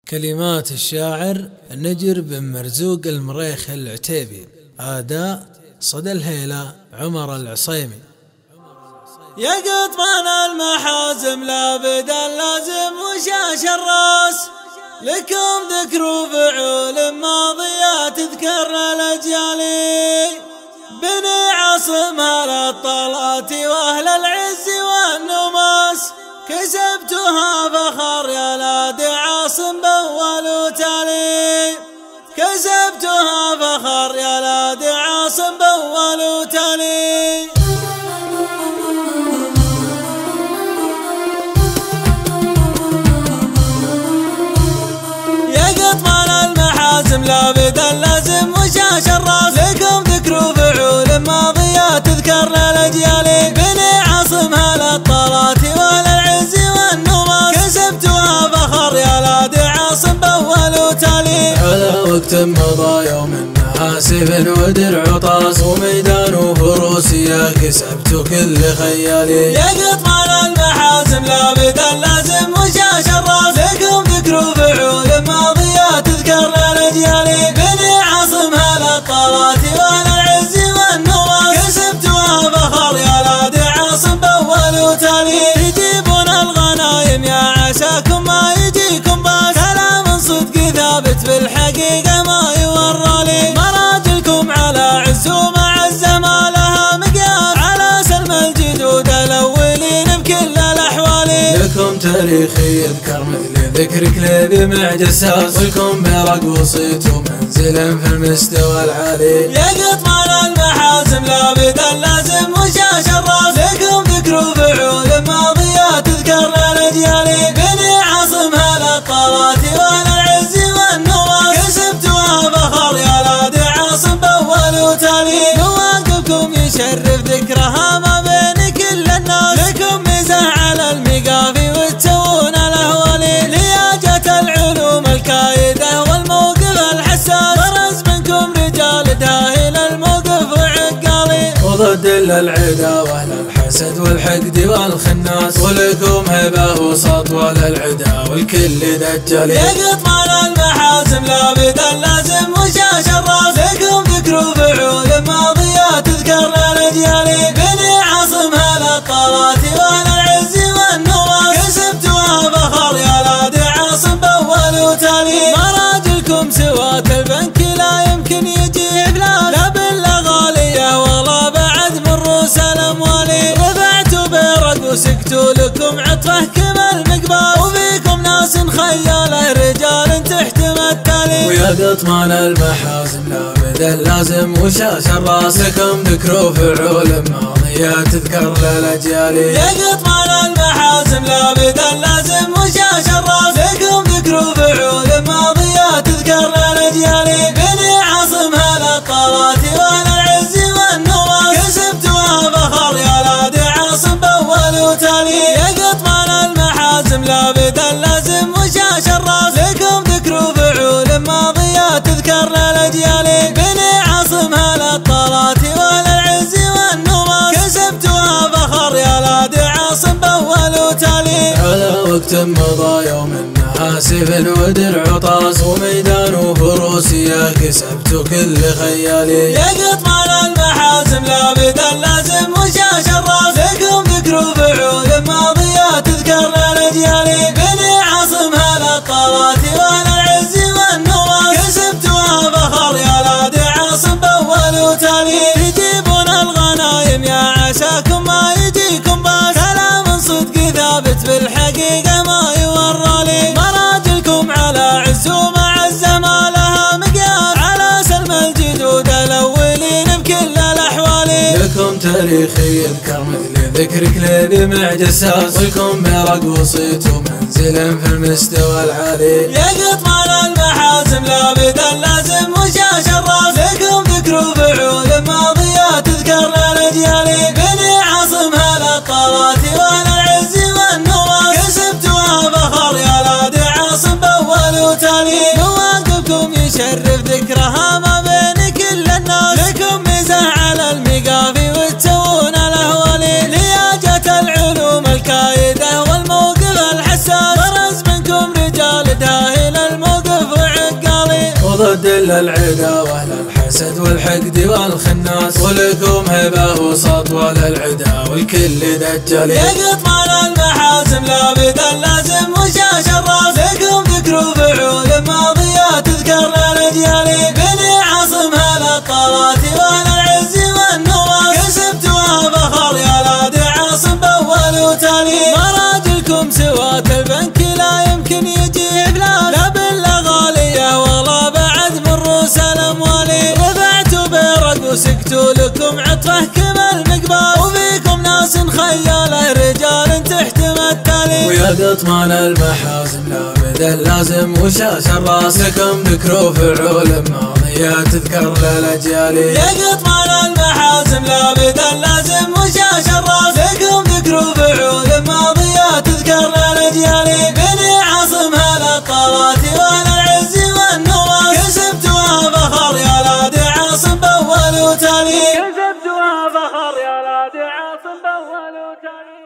كلمات الشاعر نجر بن مرزوق المريخ العتيبي. أداء صدى الهيلة عمر العصيمي. يا قطمان المحازم لابد اللازم وشاش الراس، لكم ذكر وفعول ماضية تذكرنا الأجيال. بني عاصم أهل الطلات وأهل العز والنماس، كسبتها فخر يا لاد عاصم بأول وتالي. كسبتها فخر يا لاد عاصم بأول وتالي. يا قطمان المحازم لابد اللازم وشاش الراس، لكم ذكر وفعول ماضية تذكرنا الأجيال. بني عاصم أهل الطلات وأهل العز والنماس، كسبتها فخر يا لاد عاصم بأول وتالي. على وقت مضى يوم حاسب ودرع طاس، وميدان وفروسيا كسبت كل خيالي. يا قطمان المحازم لابد اللازم وشاش الراس، لكم ذكر وفعول ماضية تذكرنا الأجيال. بني عاصم أهل الطلات وأهل العز والنماس، كسبتها فخر يا لاد عاصم بأول وتالي. تجيبون الغنايم يا عساكم ما يجيكم باس، كلام صدق ثابت بالحقيقة ما يورالي. مراجلكم على عز ومعزة ما لها مقياس، على سلم الجدود الأولين بكل الأحوال. لكم تاريخي يذكر مثل ذكرك لي بمع جساس، ولكم برق وصيت ومنزل في المستوى العالي. يا قطمان المحازم لابد اللازم وشاش الراس، لكم ذكر وفعول ماضية تذكرنا الأجيال. بني عاصم أهل الطلات وأهل العز والنماس، كسبتها فخر يا لاد عاصم بأول وتالي. مواقفكم يشرف ذكرها ما بين كل الناس، لكم ميزة على المقافي وتسوون الأهوالي. لياجة العلوم الكايدة والموقف الحساس، برز منكم رجال داهل الموقف وعقالي. وضد للعدا واهل الحسد والحقد والخناس، ولكم هبه وسطوى للعدا والكل دجال. يا قطمان المحازم لابد اللازم وشاش الراس، لكم ذكر وفعول ماضية تذكرنا الأجيال. بني عاصم أهل الطلات وأهل العز والنماس، كسبتها فخر يا لاد عاصم بأول وتالي. مراجلكم سوات البنك لا يمكن يجي إفلاس، لا بالأغالية ولا بعد من رؤوس الأموال. رفعتوا برق وسكتوا لكم عطفه كما المقبال، وفيكم ناس خياله رجال تحتم التالي. ويا قطمان المحازم لابد اللازم وشاش الراس، لكم ذكر وفعول ماضية تذكر للأجيال. يا قطمان المحازم لابد اللازم وشاش الراس، لكم ذكر وفعول ماضية تذكرنا الأجيال. بني عاصم أهل الطلات وأهل العز والنماس، كسبتها فخر يا لاد عاصم بأول وتالي. يا قطمان المحازم لابد اللازم وشاش الراس، لكم ذكر وفعول ماضية تذكرنا الأجيال. بني عاصم أهل الطلات وأهل العز والنماس، كسبتها فخر يا لاد عاصم بأول وتالي. على وقت مضى يوم حاسب ودرع طاس، وميدان وفروسيا كسبت كل خيالي. يا قطمان المحازم لابد اللازم وشاش الراس، لكم ذكر وفعول ماضية تذكرنا الأجيال. بني عاصم أهل الطلات وأهل العز والنماس، كسبتها فخر يا لاد عاصم بأول وتالي. تجيبون الغنايم يا عساكم ما يجيكم باس، كلام صدق ثابت بالحقيقة ما يورالي. مراجلكم على عز ومعزة ما لها مقياس، على سلم الجدود الأولين بكل الأحوال. لكم تاريخي يذكر مثل ذكرك لي بمع جساس، ولكم برق وصيت ومنزل في المستوى العالي. يا قطمان المحازم لابد اللازم وشاش الراس، لكم ذكر وفعول ماضية تذكرنا الأجيال. بني عاصم أهل الطلات وأهل العز والنماس، كسبتها فخر يا لاد عاصم بأول وتالي. مواقفكم يشرف ذكرها ما بين كل الناس، لكم ميزة على المقافي وتسوون الأهوالي. لياجة العلوم الكايدة والموقف الحساس، برز منكم رجال داهل وضد للعدا واهل الحسد والحقد والخناس، ولكم هبه وسطوه للعدا والكل دجال. يقط مال المحازم لابدا لازم وشاش الراس، لكم ذكر وفعول ماضية تذكرنا الاجيال. بني عاصم هالطارات والعز والنواس، كسبتوها فخر يا لاد عاصم باول وتالي. مراجلكم سوات البنك لا يمكن يجي افلاس، لا بالغالية ولا بعد من رؤوس الاموال. رفعتوا برق وسكتوا لكم عطفه كما المقبال، وفيكم ناس خياله رجال تحتم التالي. ويا قطمان المحازم لابدا لازم وشاش الراس، لكم ذكر وفعول ماضية تذكر للاجيال. يا قطمان المحازم لابدا لازم وشاش الراس، لكم ذكر وفعول ماضية تذكر للاجيال. بني عاصم هالطارات والعز والنواس، كسبتوها فخر يا لاد عاصم باول وتالي. كسبتوها فخر يا لاد عاصم باول وتالي.